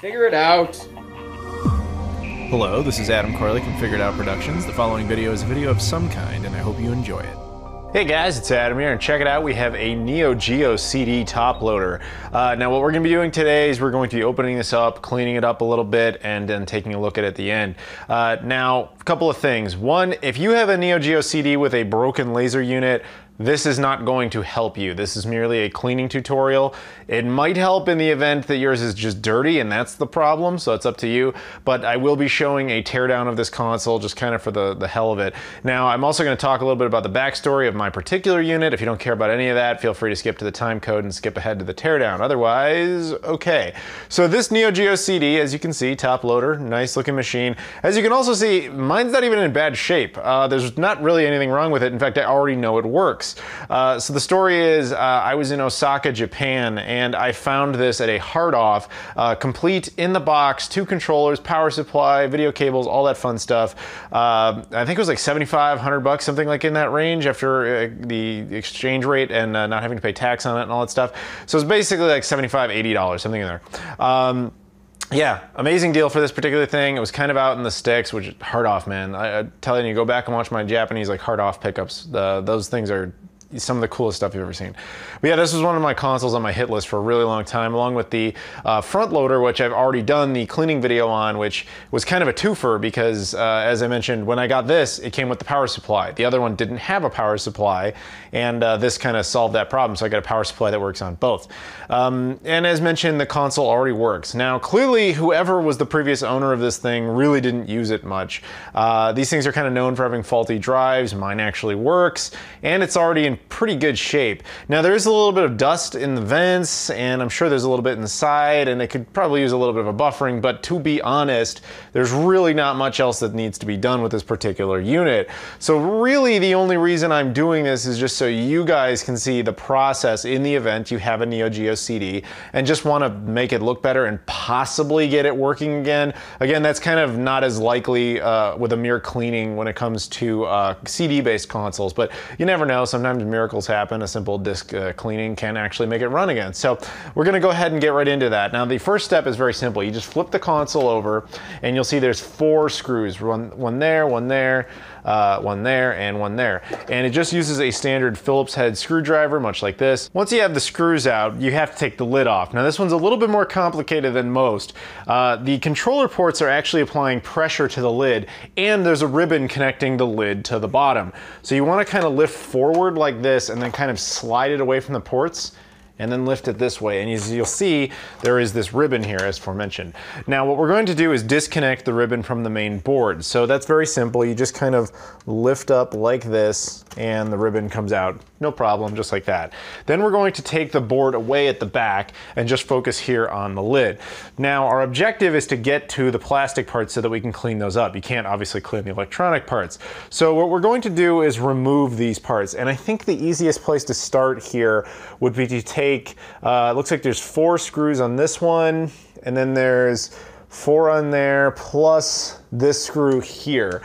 Figure it out. Hello, this is Adam Koralik from Figured Out Productions. The following video is a video of some kind, and I hope you enjoy it. Hey guys, it's Adam here, and check it out. We have a Neo Geo CD top loader. Now what we're going to be doing today is we're going to be opening this up, cleaning it up a little bit, and then taking a look at it at the end. Now, a couple of things. One, if you have a Neo Geo CD with a broken laser unit, this is not going to help you. This is merely a cleaning tutorial. It might help in the event that yours is just dirty and that's the problem, so it's up to you. But I will be showing a teardown of this console just kind of for the hell of it. Now, I'm also going to talk a little bit about the backstory of my particular unit. If you don't care about any of that, feel free to skip to the time code and skip ahead to the teardown. Otherwise, okay. So this Neo Geo CD, as you can see, top loader, nice looking machine. As you can also see, mine's not even in bad shape. There's not really anything wrong with it. In fact, I already know it works. So the story is I was in Osaka, Japan, and I found this at a hard off, complete in the box, 2 controllers, power supply, video cables, all that fun stuff. I think it was like 75, 100 bucks, something like in that range after the exchange rate and not having to pay tax on it and all that stuff. So it's basically like $75, $80, something in there. Yeah, amazing deal for this particular thing. It was kind of out in the sticks, which hard off, man. I tell you, go back and watch my Japanese like hard off pickups. Those things are some of the coolest stuff you've ever seen. But yeah, this was one of my consoles on my hit list for a really long time, along with the front loader, which I've already done the cleaning video on, which was kind of a twofer because, as I mentioned, when I got this, it came with the power supply. The other one didn't have a power supply, and this kind of solved that problem, so I got a power supply that works on both. And as mentioned, the console already works. Now, clearly, whoever was the previous owner of this thing really didn't use it much. These things are kind of known for having faulty drives. Mine actually works, and it's already in pretty good shape. Now there is a little bit of dust in the vents, and I'm sure there's a little bit inside, and it could probably use a little bit of a buffering, but to be honest, there's really not much else that needs to be done with this particular unit. So really the only reason I'm doing this is just so you guys can see the process in the event you have a Neo Geo CD and just want to make it look better and possibly get it working again. Again, that's kind of not as likely with a mere cleaning when it comes to CD-based consoles, but you never know. Sometimes miracles happen. A simple disk cleaning can actually make it run again. So we're going to go ahead and get right into that. Now the first step is very simple. You just flip the console over and you'll see there's 4 screws. One there, one there, one there, and one there. And it just uses a standard Phillips head screwdriver, much like this. Once you have the screws out, you have to take the lid off. Now this one's a little bit more complicated than most. The controller ports are actually applying pressure to the lid, and there's a ribbon connecting the lid to the bottom. So you want to kind of lift forward like this and then kind of slide it away from the ports and then lift it this way. And as you'll see, there is this ribbon here, as aforementioned. Now, what we're going to do is disconnect the ribbon from the main board. So that's very simple. You just kind of lift up like this, and the ribbon comes out. No problem, just like that. Then we're going to take the board away at the back and just focus here on the lid. Now, our objective is to get to the plastic parts so that we can clean those up. You can't obviously clean the electronic parts. So what we're going to do is remove these parts. And I think the easiest place to start here would be to take, it looks like there's 4 screws on this one, and then there's 4 on there, plus this screw here.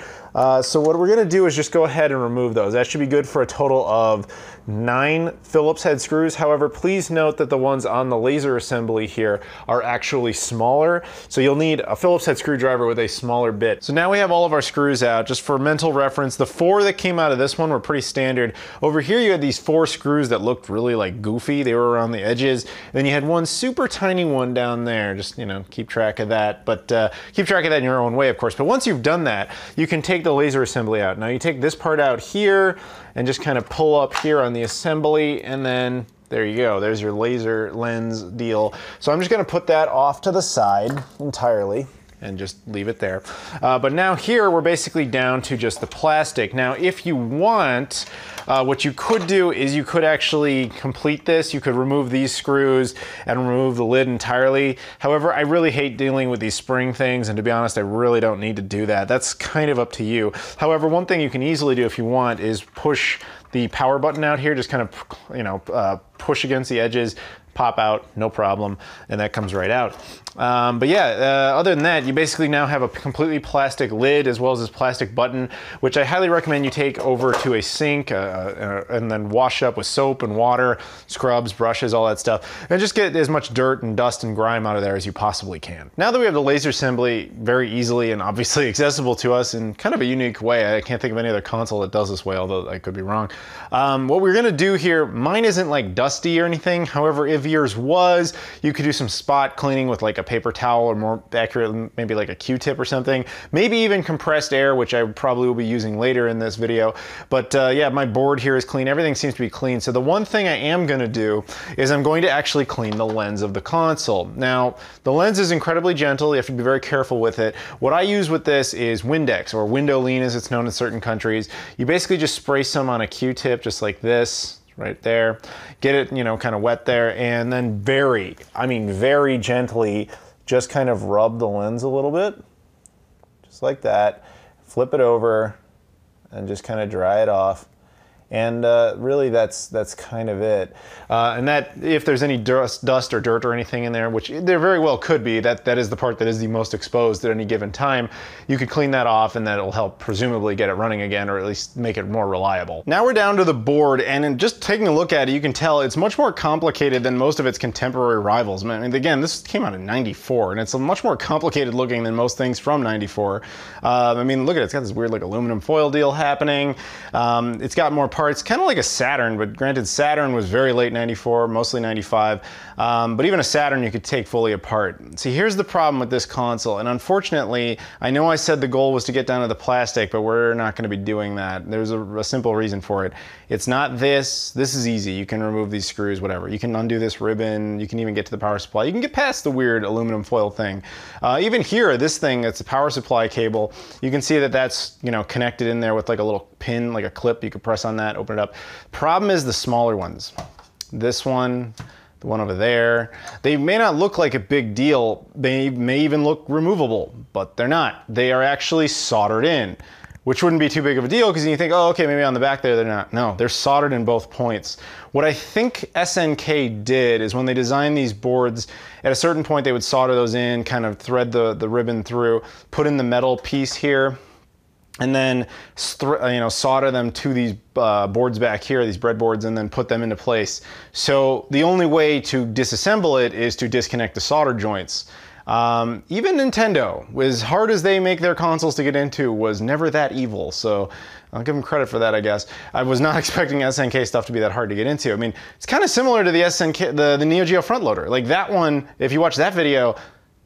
So what we're gonna do is just go ahead and remove those. That should be good for a total of 9 Phillips head screws. However, please note that the ones on the laser assembly here are actually smaller. So you'll need a Phillips head screwdriver with a smaller bit. So now we have all of our screws out. Just for mental reference, the 4 that came out of this one were pretty standard. Over here you had these 4 screws that looked really like goofy. They were around the edges. Then you had one super tiny one down there. Just, you know, keep track of that. But keep track of that in your own way, of course. But once you've done that, you can take the laser assembly out. Now you take this part out here and just kind of pull up here on the assembly, and then there you go. There's your laser lens deal. So I'm just going to put that off to the side entirely and just leave it there. But now here we're basically down to just the plastic. Now if you want, what you could do is you could actually complete this. You could remove these screws and remove the lid entirely. However, I really hate dealing with these spring things, and to be honest, I really don't need to do that. That's kind of up to you. However, one thing you can easily do if you want is push the power button out here, just kind of, you know, push against the edges, pop out, no problem, and that comes right out. But yeah, other than that, you basically now have a completely plastic lid as well as this plastic button, which I highly recommend you take over to a sink and then wash up with soap and water, scrubs, brushes, all that stuff, and just get as much dirt and dust and grime out of there as you possibly can. Now that we have the laser assembly very easily and obviously accessible to us in kind of a unique way, I can't think of any other console that does this way, although I could be wrong. What we're gonna do here, mine isn't like dusty or anything. However, if yours was, you could do some spot cleaning with like a paper towel, or more accurate, maybe like a Q-tip or something. Maybe even compressed air, which I probably will be using later in this video. But yeah, my board here is clean. Everything seems to be clean. So the one thing I am gonna do is I'm going to actually clean the lens of the console. Now, the lens is incredibly gentle. You have to be very careful with it. What I use with this is Windex, or Windolene as it's known in certain countries. You basically just spray some on a Q-tip just like this, right there. Get it, you know, kind of wet there, and then very gently just kind of rub the lens a little bit, just like that. Flip it over and just kind of dry it off. And really that's kind of it. And that, if there's any dust or dirt or anything in there, which there very well could be, that is the part that is the most exposed at any given time, you could clean that off, and that'll help presumably get it running again, or at least make it more reliable. Now we're down to the board, and in just taking a look at it, you can tell it's much more complicated than most of its contemporary rivals. I mean, again, this came out in '94, and it's much more complicated looking than most things from '94. I mean, look at it, it's got this weird like aluminum foil deal happening. It's got more parts, kind of like a Saturn, but granted Saturn was very late '94, mostly '95, but even a Saturn you could take fully apart. See, here's the problem with this console, and unfortunately, I know I said the goal was to get down to the plastic, but we're not going to be doing that. There's a simple reason for it. It's not this. This is easy. You can remove these screws, whatever. You can undo this ribbon. You can even get to the power supply. You can get past the weird aluminum foil thing. Even here, this thing, it's a power supply cable. You can see that that's, you know, connected in there with like a little pin, like a clip. You could press on that, open it up. Problem is the smaller ones. This one, the one over there, they may not look like a big deal. They may even look removable, but they're not. They are actually soldered in, which wouldn't be too big of a deal because you think, oh, okay, maybe on the back there they're not. No, they're soldered in both points. What I think SNK did is when they designed these boards, at a certain point they would solder those in, kind of thread the ribbon through, put in the metal piece here, and then solder them to these boards back here, these breadboards, and then put them into place. So the only way to disassemble it is to disconnect the solder joints. Even Nintendo, as hard as they make their consoles to get into, was never that evil. So I'll give them credit for that, I guess. I was not expecting SNK stuff to be that hard to get into. I mean, it's kind of similar to the SNK, the Neo Geo front loader. Like that one, if you watch that video,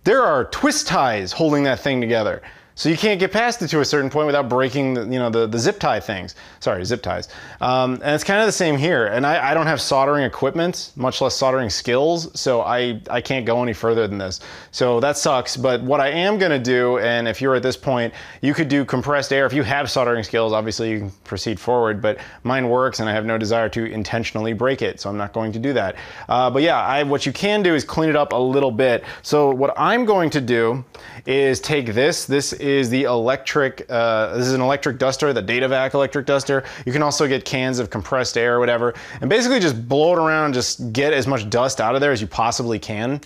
there are twist ties holding that thing together. So you can't get past it to a certain point without breaking the zip tie things. Sorry, zip ties. And it's kind of the same here. And I don't have soldering equipment, much less soldering skills, so I can't go any further than this. So that sucks, but what I am gonna do, and if you're at this point, you could do compressed air. If you have soldering skills, obviously you can proceed forward, but mine works and I have no desire to intentionally break it, so I'm not going to do that. But yeah, what you can do is clean it up a little bit. So what I'm going to do is take this is the electric, this is an electric duster, the DataVac electric duster. You can also get cans of compressed air or whatever, and basically just blow it around and just get as much dust out of there as you possibly can.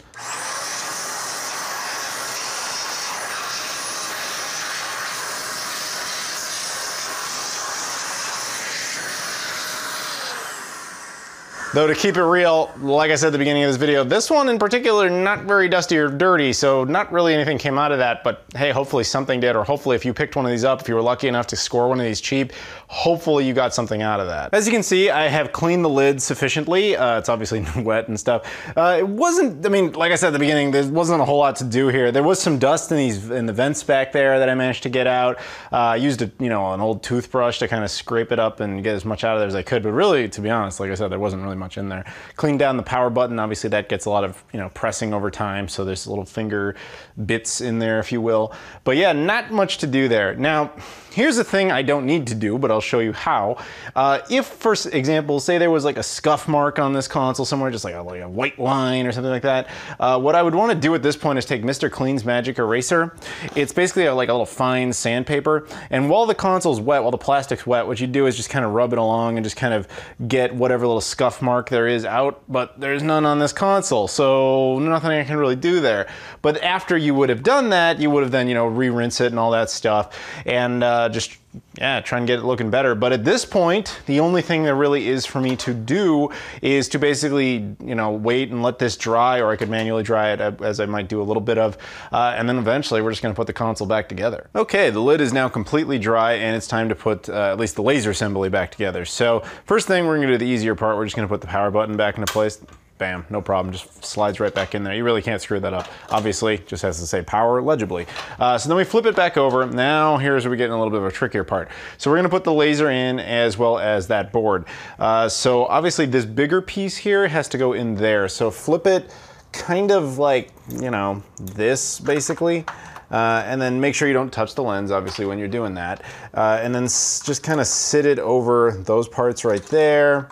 Though to keep it real, like I said at the beginning of this video, this one in particular, not very dusty or dirty, so not really anything came out of that, but hey, hopefully something did, or hopefully if you picked one of these up, if you were lucky enough to score one of these cheap, hopefully you got something out of that. As you can see, I have cleaned the lid sufficiently. It's obviously wet and stuff. It wasn't, I mean, like I said at the beginning, there wasn't a whole lot to do here. There was some dust in the vents back there that I managed to get out. I used an old toothbrush to kind of scrape it up and get as much out of there as I could, but really, to be honest, like I said, there wasn't really much much in there. Clean down the power button. Obviously that gets a lot of, you know, pressing over time, so there's little finger bits in there, if you will. But yeah, not much to do there. Now, here's the thing I don't need to do, but I'll show you how. If, for example, say there was like a scuff mark on this console somewhere, just like a white line or something like that, what I would want to do at this point is take Mr. Clean's Magic Eraser. It's basically like a little fine sandpaper, and while the console's wet, while the plastic's wet, what you do is just kind of rub it along and just kind of get whatever little scuff mark there is out, but there's none on this console, so nothing I can really do there. But after you would have done that, you would have then, you know, re-rinse it and all that stuff, and just, yeah, try and get it looking better. But at this point, the only thing there really is for me to do is to basically, you know, wait and let this dry, or I could manually dry it as I might do a little bit of, and then eventually we're just gonna put the console back together. Okay, the lid is now completely dry, and it's time to put at least the laser assembly back together. So first thing, we're gonna do the easier part. We're just gonna put the power button back into place. Bam, no problem, just slides right back in there. You really can't screw that up. Obviously, just has to say power legibly. So then we flip it back over. Now here's where we get in a little bit of a trickier part. So we're gonna put the laser in as well as that board. So obviously this bigger piece here has to go in there. So flip it kind of like, you know, this basically. And then make sure you don't touch the lens, obviously, when you're doing that. And then just kind of sit it over those parts right there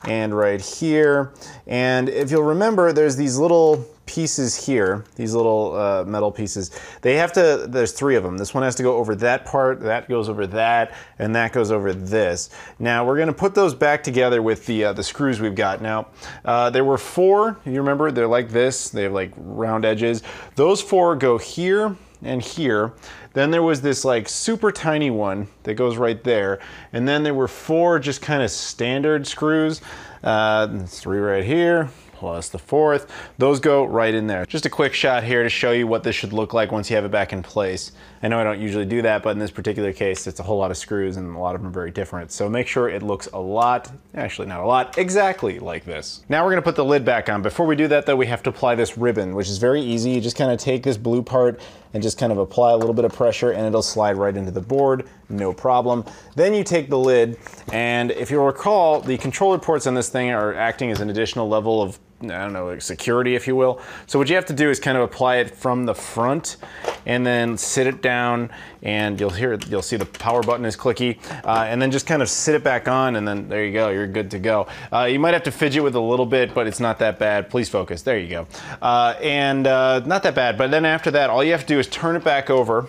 and right here. And if you'll remember, there's these little pieces here, these little metal pieces. They have to, there's 3 of them. This one has to go over that part, that goes over that, and that goes over this. Now we're gonna put those back together with the screws we've got. Now, there were 4, you remember, they're like this, they have like round edges. Those 4 go here and here. Then there was this like super tiny one that goes right there. And then there were 4 just kind of standard screws. 3 right here, plus the 4th. Those go right in there. Just a quick shot here to show you what this should look like once you have it back in place. I know I don't usually do that, but in this particular case, it's a whole lot of screws and a lot of them are very different. So make sure it looks a lot, actually not a lot, exactly like this. Now we're gonna put the lid back on. Before we do that though, we have to apply this ribbon, which is very easy. You just kind of take this blue part and just kind of apply a little bit of pressure and it'll slide right into the board, no problem. Then you take the lid, and if you'll recall, the controller ports on this thing are acting as an additional level of, I don't know, like security, if you will. So what you have to do is kind of apply it from the front and then sit it down, and you'll see the power button is clicky, and then just kind of sit it back on, and then there you go, you're good to go. You might have to fidget with a little bit, but it's not that bad. Please focus, there you go. Not that bad, but then after that, all you have to do is turn it back over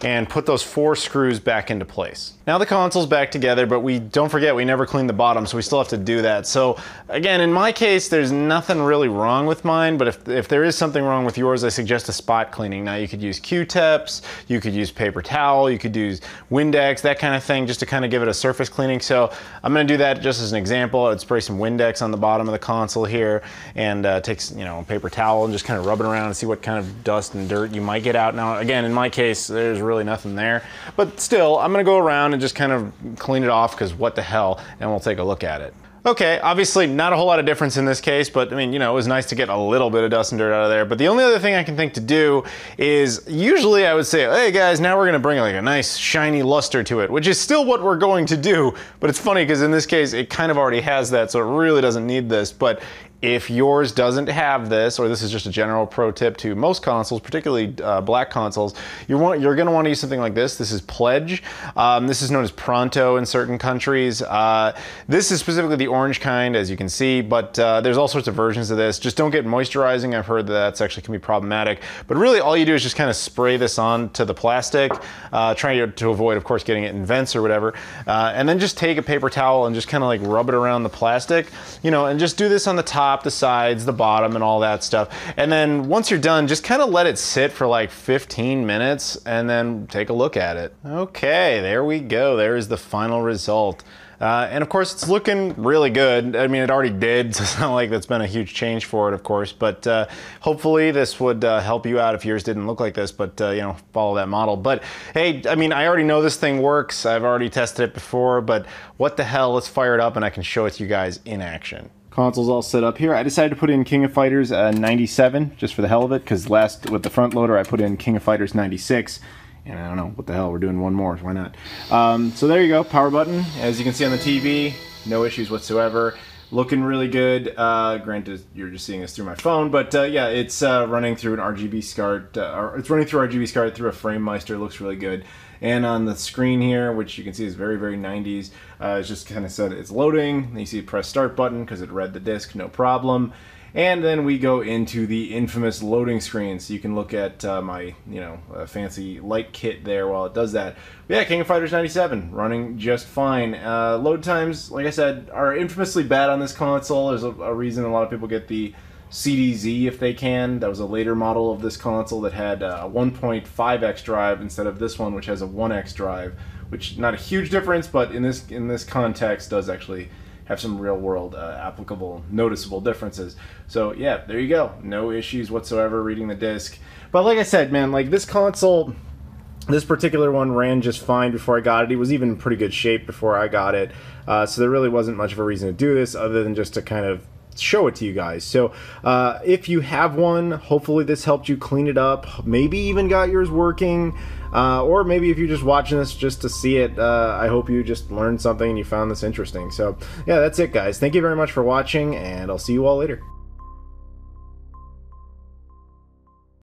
and put those 4 screws back into place. Now the console's back together, but don't forget, we never cleaned the bottom, so we still have to do that. So again, in my case, there's nothing really wrong with mine, but if there is something wrong with yours, I suggest a spot cleaning. Now you could use Q-tips, you could use paper towel, you could use Windex, that kind of thing, just to kind of give it a surface cleaning. So I'm gonna do that just as an example. I'd spray some Windex on the bottom of the console here, and take, you know, a paper towel and just kind of rub it around and see what kind of dust and dirt you might get out. Now again, in my case, there's really nothing there, but still, I'm gonna go around and just kind of clean it off, because what the hell, and we'll take a look at it. Okay, obviously not a whole lot of difference in this case, but I mean, you know, it was nice to get a little bit of dust and dirt out of there. But the only other thing I can think to do is, usually I would say, hey guys, now we're gonna bring like a nice shiny luster to it, which is still what we're going to do. But it's funny because in this case, it kind of already has that, so it really doesn't need this. But if yours doesn't have this, or this is just a general pro tip to most consoles, particularly black consoles, you're gonna wanna use something like this. This is Pledge. This is known as Pronto in certain countries. This is specifically the orange kind, as you can see, but there's all sorts of versions of this. Just don't get moisturizing. I've heard that that's actually can be problematic. But really all you do is just kind of spray this onto the plastic, trying to avoid, of course, getting it in vents or whatever. And then just take a paper towel and just kind of like rub it around the plastic, you know, and just do this on the top, the sides, the bottom, and all that stuff. And then once you're done, just kind of let it sit for like 15 minutes and then take a look at it. Okay, there we go. There's the final result. And of course, it's looking really good. I mean, it already did, so it's not like that's been a huge change for it, of course, but hopefully this would help you out if yours didn't look like this, but you know, follow that model. But hey, I mean, I already know this thing works. I've already tested it before, but what the hell, let's fire it up and I can show it to you guys in action. Console's all set up here. I decided to put in King of Fighters 97 just for the hell of it, because last with the front loader I put in King of Fighters 96, and I don't know what the hell, we're doing one more, why not? So there you go, power button. As you can see on the TV, no issues whatsoever. looking really good. Granted, you're just seeing this through my phone, but yeah, it's running through an RGB SCART. It's running through RGB SCART through a FrameMeister. Looks really good. And on the screen here, which you can see is very, very 90s, it's just kind of said it's loading. You see press start button because it read the disc, no problem. And then we go into the infamous loading screen, so you can look at my, fancy light kit there while it does that. But yeah, King of Fighters 97 running just fine. Load times, like I said, are infamously bad on this console. There's a reason a lot of people get the CDZ if they can. That was a later model of this console that had a 1.5x drive instead of this one, which has a 1x drive. Which not a huge difference, but in this context does actually have some real-world applicable, noticeable differences. So yeah, there you go. No issues whatsoever reading the disc. But like I said, man, like this console, this particular one ran just fine before I got it. It was even in pretty good shape before I got it. So there really wasn't much of a reason to do this other than just to kind of show it to you guys. So if you have one, hopefully this helped you clean it up, maybe even got yours working, or maybe if you're just watching this just to see it, I hope you just learned something and you found this interesting. So yeah, that's it guys. Thank you very much for watching, and I'll see you all later.